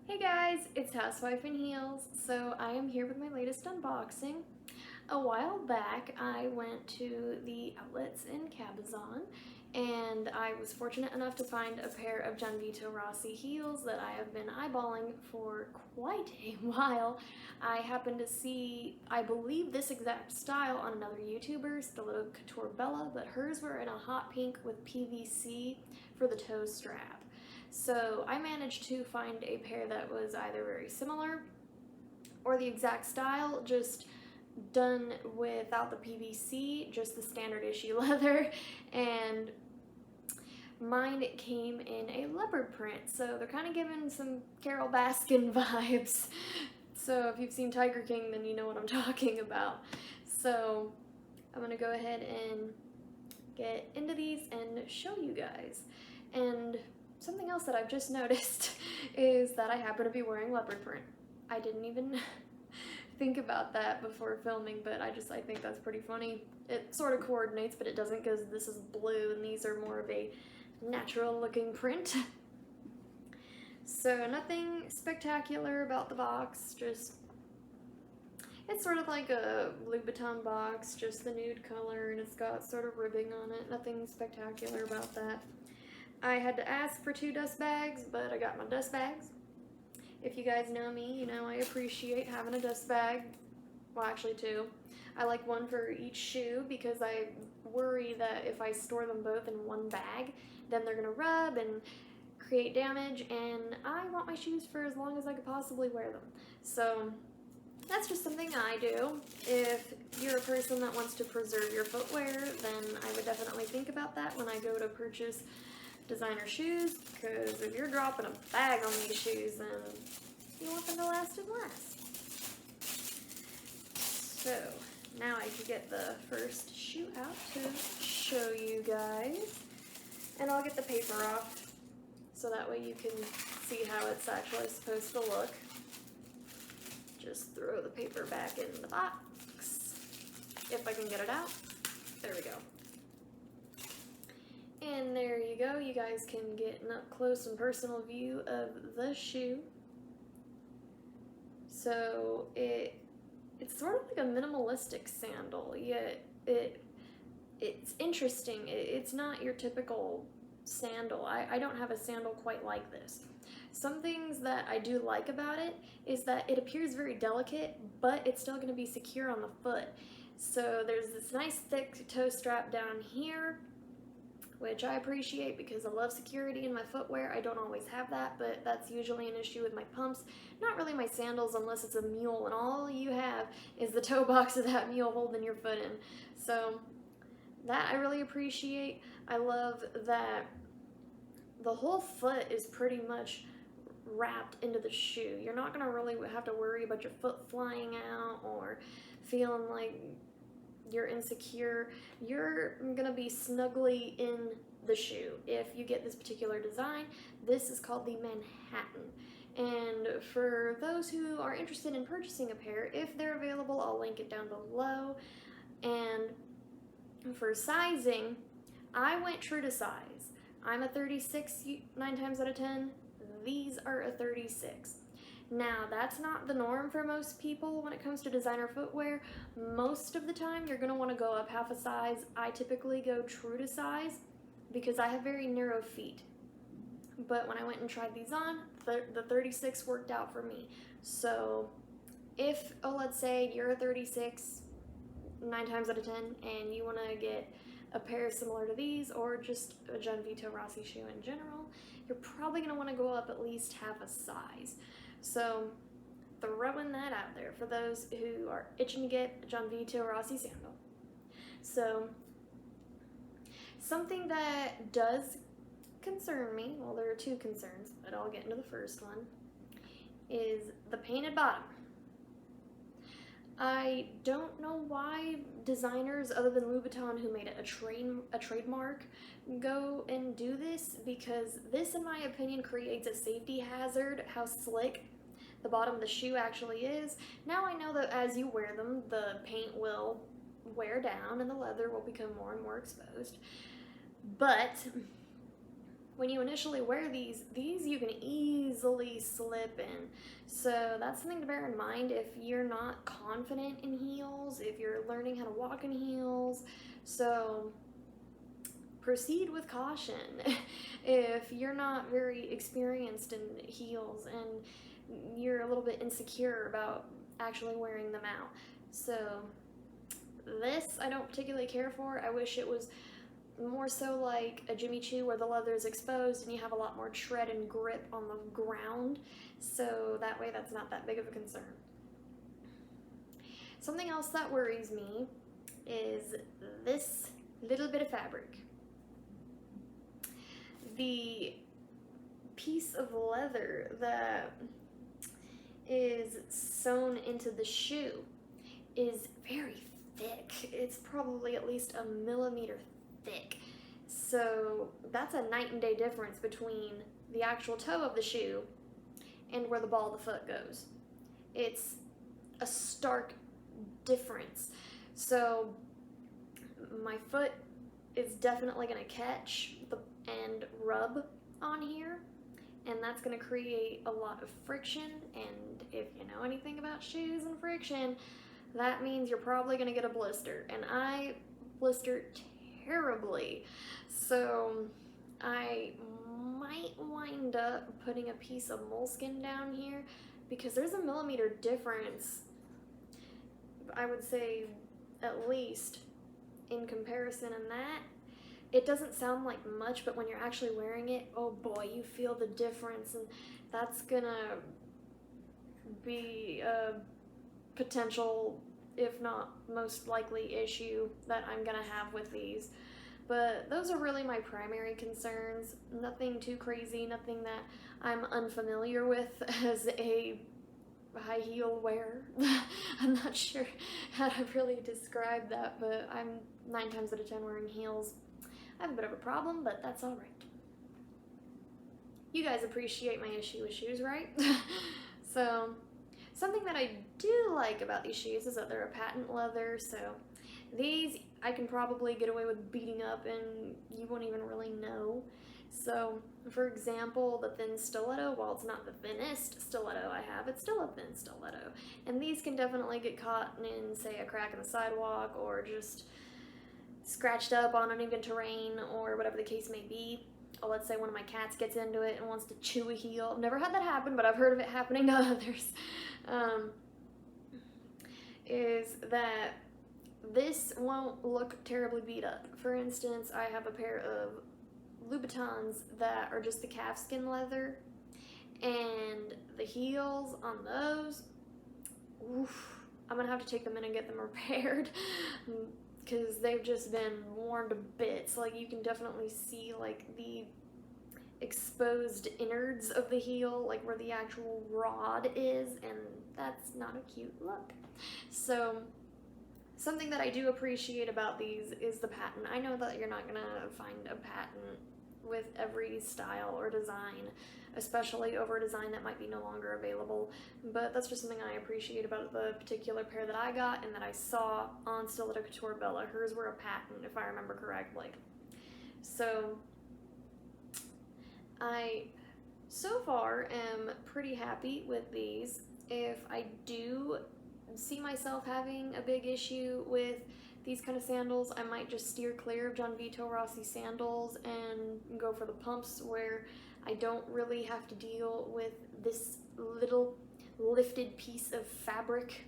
Hey guys, it's Housewife in Heels. So I am here with my latest unboxing. A while back, I went to the outlets in Cabazon and I was fortunate enough to find a pair of Gianvito Rossi heels that I have been eyeballing for quite a while. I happened to see, I believe, this exact style on another YouTuber, Stiletto Couture Bella, but hers were in a hot pink with PVC for the toe strap. So I managed to find a pair that was either very similar or the exact style, just done without the PVC, just the standard issue leather, and mine came in a leopard print, so they're kind of giving some Carole Baskin vibes. So if you've seen Tiger King, then you know what I'm talking about. So I'm gonna go ahead and get into these and show you guys. And something else that I've just noticed is that I happen to be wearing leopard print. I didn't even think about that before filming, but I think that's pretty funny. It sort of coordinates, but it doesn't because this is blue and these are more of a natural looking print. So nothing spectacular about the box, just it's sort of like a Louboutin box, just the nude color, and it's got sort of ribbing on it. Nothing spectacular about that. I had to ask for 2 dust bags, but I got my dust bags. If you guys know me, you know I appreciate having a dust bag. Well, actually 2. I like one for each shoe because I worry that if I store them both in one bag, then they're gonna rub and create damage, and I want my shoes for as long as I could possibly wear them. So that's just something I do. If you're a person that wants to preserve your footwear, then I would definitely think about that when I go to purchase designer shoes, because if you're dropping a bag on these shoes, then you want them to last and last. So now I can get the first shoe out to show you guys, and I'll get the paper off so that way you can see how it's actually supposed to look. Just throw the paper back in the box, if I can get it out. There we go. And there you go, you guys can get an up close and personal view of the shoe. So it's sort of like a minimalistic sandal, yet it's interesting. It's not your typical sandal. I don't have a sandal quite like this. Some things that I do like about it is that it appears very delicate, but it's still going to be secure on the foot. So there's this nice thick toe strap down here, which I appreciate because I love security in my footwear. I don't always have that, but that's usually an issue with my pumps. Not really my sandals unless it's a mule, and all you have is the toe box of that mule holding your foot in. So that I really appreciate. I love that the whole foot is pretty much wrapped into the shoe. You're not gonna really have to worry about your foot flying out or feeling like you're insecure. You're gonna be snugly in the shoe. If you get this particular design, this is called the Manhattan. And for those who are interested in purchasing a pair, if they're available, I'll link it down below. And for sizing, I went true to size. I'm a 36 9 times out of 10. These are a 36. Now, that's not the norm for most people when it comes to designer footwear. Most of the time, you're going to want to go up half a size. I typically go true to size because I have very narrow feet. But when I went and tried these on, the 36 worked out for me. So if, let's say you're a 36 9 times out of 10 and you want to get a pair similar to these or just a Gianvito Rossi shoe in general, you're probably going to want to go up at least half a size. So throwing that out there for those who are itching to get a Gianvito Rossi sandal. So something that does concern me, well, there are 2 concerns, but I'll get into the first one, is the painted bottom. I don't know why designers other than Louboutin, who made it a trademark, go and do this, because this, in my opinion, creates a safety hazard, how slick the bottom of the shoe actually is. Now I know that as you wear them, the paint will wear down and the leather will become more and more exposed. But when you initially wear these you can easily slip in. So that's something to bear in mind if you're not confident in heels, if you're learning how to walk in heels. So proceed with caution if you're not very experienced in heels and you're a little bit insecure about actually wearing them out. So this I don't particularly care for. I wish it was more so like a Jimmy Choo where the leather is exposed and you have a lot more tread and grip on the ground, so that way that's not that big of a concern. Something else that worries me is this little bit of fabric. The piece of leather that is sewn into the shoe is very thick. It's probably at least a millimeter thick. So that's a night and day difference between the actual toe of the shoe and where the ball of the foot goes. It's a stark difference. So my foot is definitely going to catch and rub on here, and that's going to create a lot of friction, and if you know anything about shoes and friction, that means you're probably going to get a blister, and I blister terribly, so I might wind up putting a piece of moleskin down here because there's a millimeter difference, I would say, at least, in comparison. In that, it doesn't sound like much, but when you're actually wearing it, oh boy, you feel the difference, and that's gonna be a potential, if not most likely, issue that I'm gonna have with these. But those are really my primary concerns. Nothing too crazy, nothing that I'm unfamiliar with as a high heel wearer. I'm not sure how to really describe that, but I'm 9 times out of 10 wearing heels. I have a bit of a problem, but that's all right. You guys appreciate my issue with shoes, right? So, something that I do like about these shoes is that they're a patent leather, so these I can probably get away with beating up and you won't even really know. So, for example, the thin stiletto, while it's not the thinnest stiletto I have, it's still a thin stiletto. And these can definitely get caught in, say, a crack in the sidewalk or just scratched up on uneven terrain or whatever the case may be. Or let's say one of my cats gets into it and wants to chew a heel. I've never had that happen, but I've heard of it happening to others. Is that this won't look terribly beat up. For instance, I have a pair of Louboutins that are just the calfskin leather, and the heels on those, oof, I'm gonna have to take them in and get them repaired because they've just been worn to bits. Like, you can definitely see like the exposed innards of the heel, like where the actual rod is, and that's not a cute look. So something that I do appreciate about these is the patent. I know that you're not gonna find a patent with every style or design, especially over a design that might be no longer available, but that's just something I appreciate about the particular pair that I got and that I saw on Stiletto Couture Bella. Hers were a patent, if I remember correctly. So I so far am pretty happy with these. If I do see myself having a big issue with these kind of sandals, I might just steer clear of Gianvito Rossi sandals and go for the pumps where I don't really have to deal with this little lifted piece of fabric.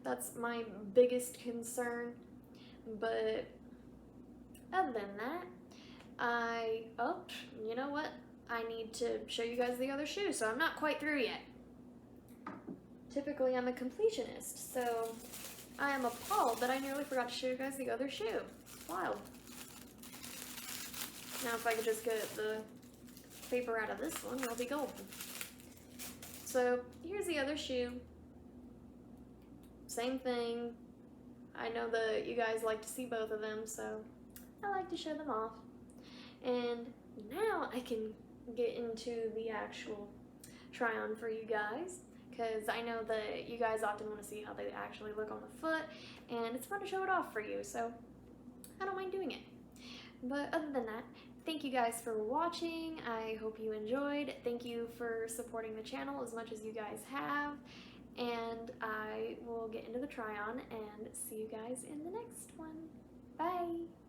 That's my biggest concern. But other than that, you know what? I need to show you guys the other shoe, so I'm not quite through yet. Typically, I'm a completionist, so I am appalled that I nearly forgot to show you guys the other shoe. Wild. Now, if I could just get the paper out of this one, it'll be golden. So, here's the other shoe. Same thing. I know that you guys like to see both of them, so I like to show them off. And now I can get into the actual try-on for you guys, because I know that you guys often want to see how they actually look on the foot, and it's fun to show it off for you, so I don't mind doing it. But other than that, thank you guys for watching. I hope you enjoyed. Thank you for supporting the channel as much as you guys have. And I will get into the try-on and see you guys in the next one. Bye!